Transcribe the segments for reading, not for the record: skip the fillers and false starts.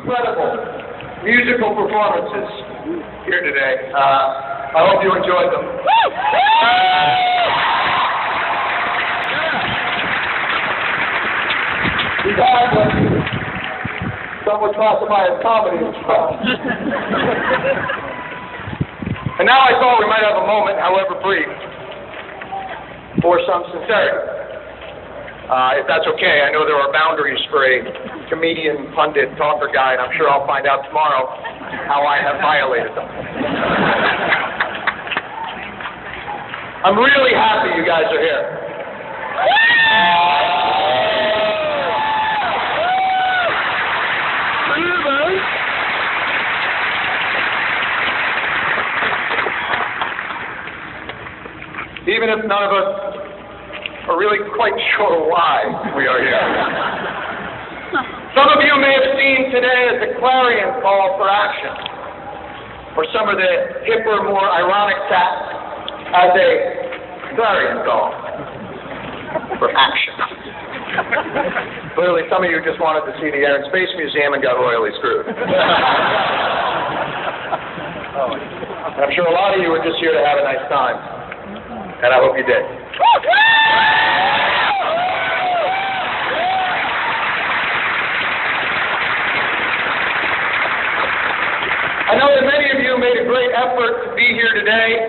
incredible musical performances here today. I hope you enjoyed them. We got what some would classify as comedy as well. And now I thought we might have a moment, however brief, for some sincerity. If that's okay, I know there are boundaries for a comedian, pundit, talker guy, and I'm sure I'll find out tomorrow how I have violated them. I'm really happy you guys are here. Even if none of us are really quite sure why we are here. Some of you may have seen today as a clarion call for action, or some of the hipper, more ironic taps as a clarion call for action. Clearly, some of you just wanted to see the Air and Space Museum and got royally screwed. I'm sure a lot of you were just here to have a nice time, and I hope you did. I know that many of you made a great effort to be here today.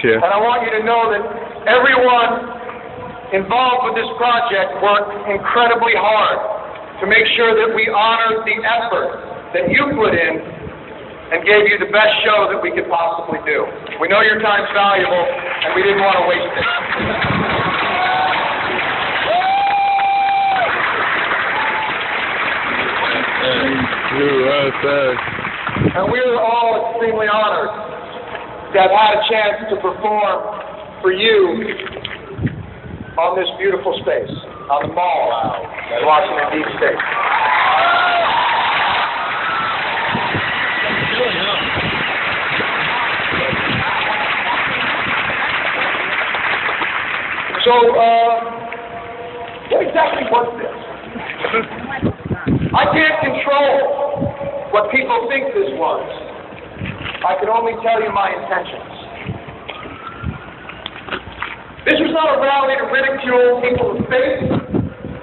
Sure. And I want you to know that everyone involved with this project worked incredibly hard to make sure that we honored the effort that you put in and gave you the best show that we could possibly do. We know your time's valuable, and we didn't want to waste it. And we are all extremely honored to have had a chance to perform for you on this beautiful space, on the mall in Washington, D.C. So, what exactly was this? I can't control what people think this was. I can only tell you my intentions. This was not a rally to ridicule people of faith,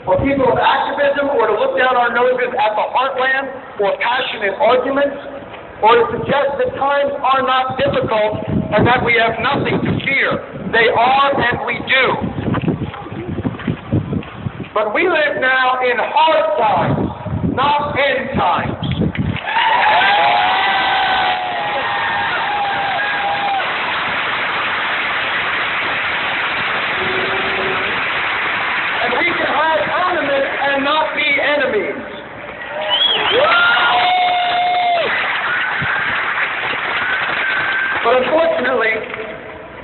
or people of activism, or to look down our noses at the heartland, or passionate arguments, or to suggest that times are not difficult and that we have nothing to fear. They are, and we do. But we live now in hard times, not end times. And we can have ornaments and not be enemies. But unfortunately,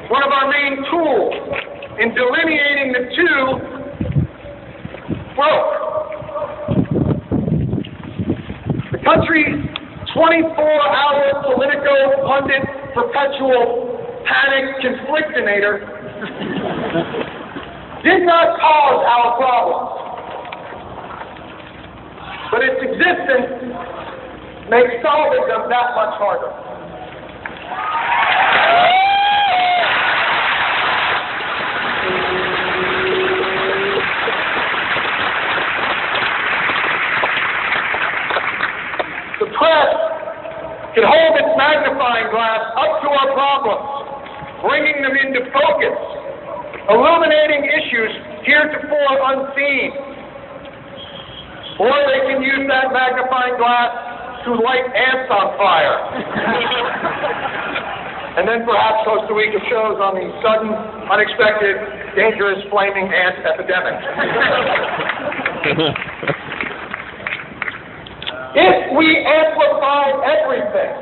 one of our main tools in delineating the two broke. The country's 24-hour Politico pundit perpetual panic conflictinator did not cause our problems, but its existence makes solving them that much harder. The press can hold its magnifying glass up to our problems, bringing them into focus, illuminating issues heretofore unseen. Or they can use that magnifying glass to light ants on fire. And then perhaps host a week of shows on the sudden, unexpected, dangerous, flaming ant epidemic. If we amplify everything,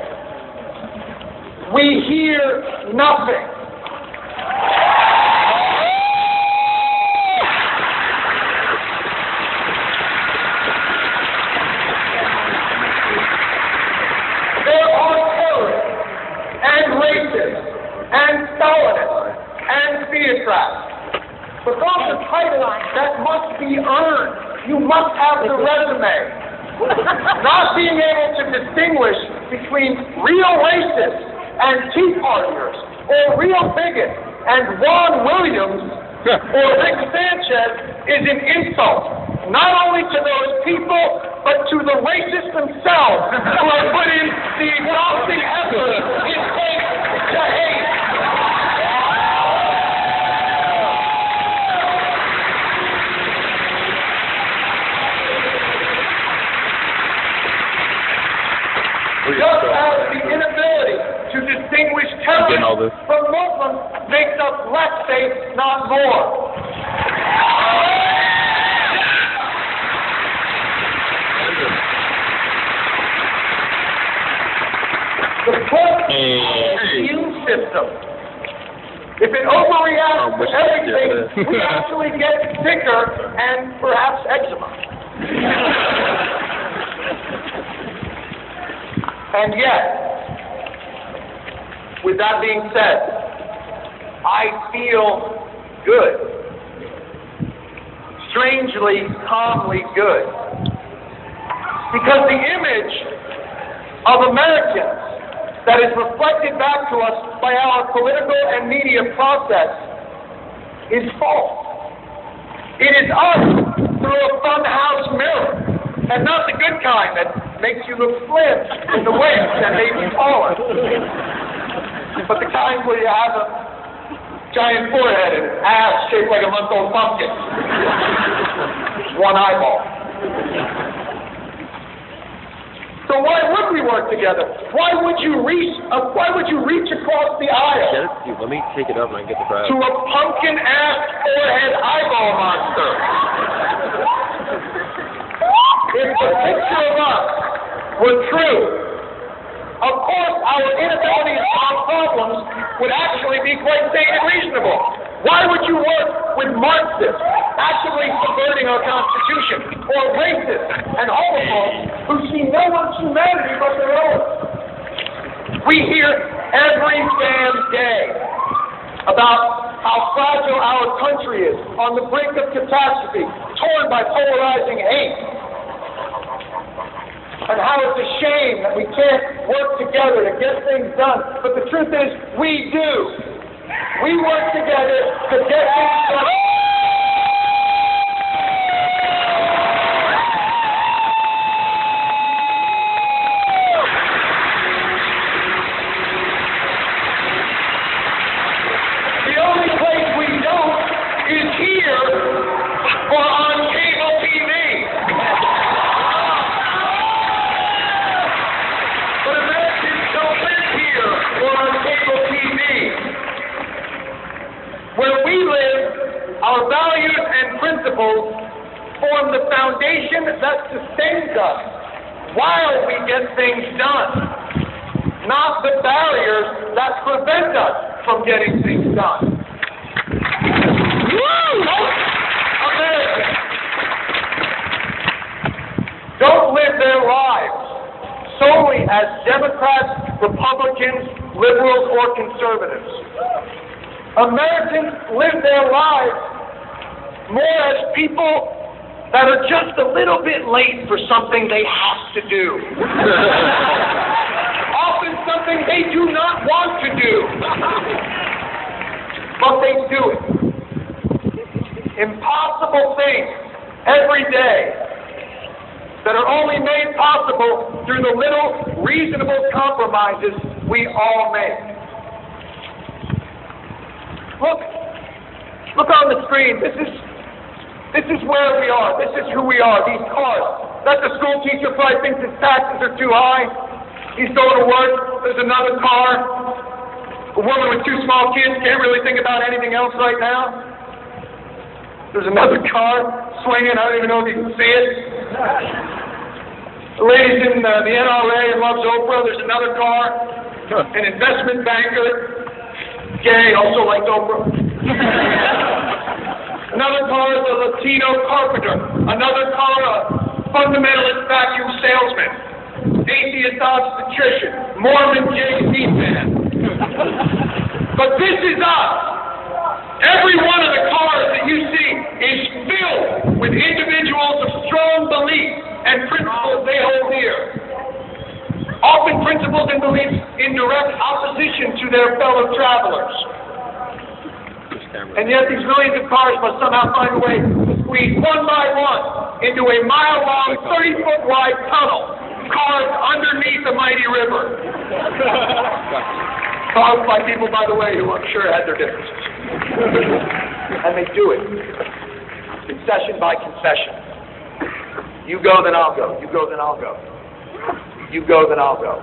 we hear nothing. There are terrorists and racists and Stalinists and theocrats. But those are titles that must be earned. You must have the resume. Not being able to distinguish between real racists and Tea Partiers, or real bigots and Ron Williams, or Rick Sanchez is an insult, not only to those people, but to the racists themselves who have put in the exhausting effort it takes to hate. Just as the inability to distinguish terrorists from Muslims makes us less safe, not more. The immune system. If it overreacts to everything, we actually get sicker and perhaps eczema. And yet, with that being said, I feel good. Strangely, calmly good. Because the image of Americans that is reflected back to us by our political and media process is false. It is us through a funhouse mirror, and not the good kind that makes you look slim in the waist and maybe taller, but the kind where you have a giant forehead and ass shaped like a month-old pumpkin. One eyeball. So why would we work together? Why would you reach across the aisle? Let me take it up and I get the crowd. To a pumpkin-ass forehead eyeball monster? If the picture of us were true, of course our inability to solve problems would actually be quite sane and reasonable. Why would you work with Marxists actively subverting our Constitution, or racists and homophobes who see no one's humanity but their own? We hear every damn day about how fragile our country is, on the brink of catastrophe, torn by polarizing hate. And how it's a shame that we can't work together to get things done. But the truth is, we do. We work together to get things done. The only place we don't is here or on cable TV. But Americans don't live here or on cable TV. Where we live, our values and principles form the foundation that sustains us while we get things done, not the barriers that prevent us from getting things done. Most Americans don't live their lives solely as Democrats, Republicans, liberals, or conservatives. Americans live their lives more as people that are just a little bit late for something they have to do. Often something they do not want to do. But they do it. Impossible things every day that are only made possible through the little reasonable compromises we all make. Look on the screen. This is where we are. This is who we are. These cars. That's a school teacher probably thinks his taxes are too high. He's going to work. There's another car. A woman with two small kids can't really think about anything else right now. There's another car swinging. I don't even know if you can see it. The lady's in the NRA and loves Oprah. There's another car. An investment banker. Gay, also liked Oprah. Another car is a Latino carpenter. Another car, a fundamentalist vacuum salesman. Atheist obstetrician. Mormon Jay-Z fan. But this is us. Every one of the cars that you see is filled with individuals of strong beliefs and principles they hold dear. Often principles and beliefs in direct opposition to their fellow travelers. And yet these millions of cars must somehow find a way to squeeze one by one into a mile-long, 30-foot-wide tunnel carved underneath the mighty river. Caused by people, by the way, who I'm sure had their differences. And they do it. Concession by concession. You go, then I'll go. You go, then I'll go. You go, then I'll go.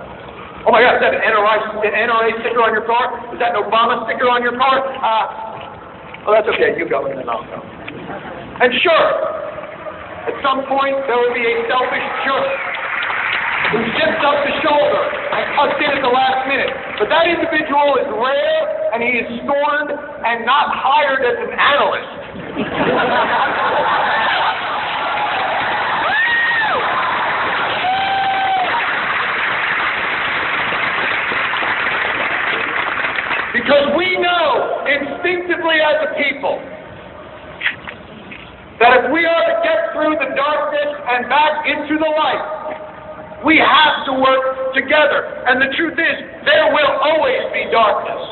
Oh my God, is that an NRA sticker on your car? Is that an Obama sticker on your car? Oh, that's okay. You go, and then I'll go. And sure, at some point, there will be a selfish jerk who zips up the shoulder and cuts in at the last minute. But that individual is rare, and he is scorned and not hired as an analyst. Because we know instinctively as a people that if we are to get through the darkness and back into the light, we have to work together. And the truth is, there will always be darkness.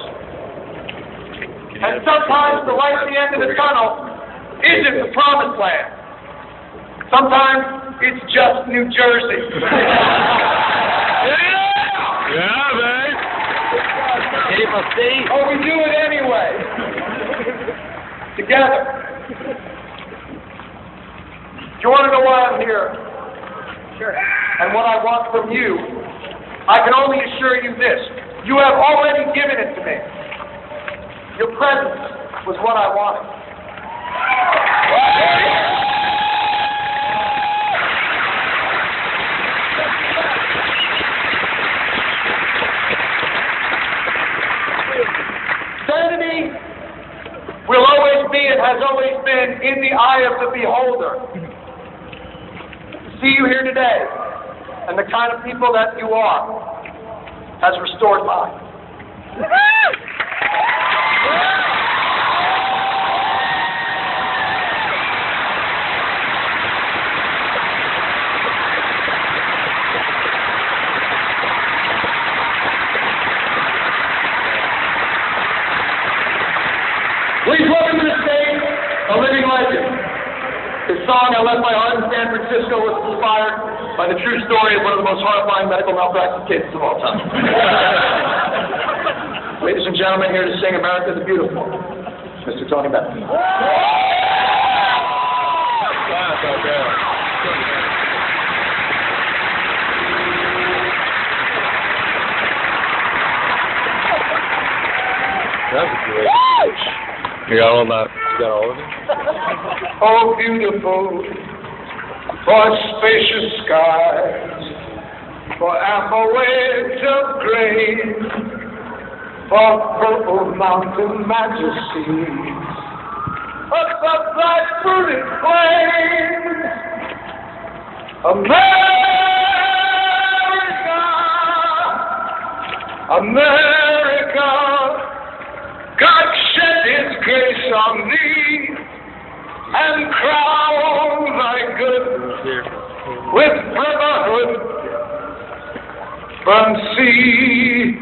And sometimes the light at the end of the tunnel isn't the promised land. Sometimes it's just New Jersey. Yeah, man. Oh, we do it anyway. Together. Do you want to know why I'm here? Sure. And what I want from you, I can only assure you this. You have already given it to me. Your presence was what I wanted. Sanity will always be and has always been in the eye of the beholder. To see you here today and the kind of people that you are has restored mine. Please welcome to the stage a living legend. His song, I Left My Heart in San Francisco, was inspired by the true story of one of the most horrifying medical malpractice cases of all time. Ladies and gentlemen, here to sing America the Beautiful, Mr. Tony Bennett. That was great. You got all that? You got all of it? Oh, beautiful, for spacious skies, for amber waves of grain, for purple mountain majesties, for the bright fruited plains, America, God shed His grace on thee and crown thy good with brotherhood from sea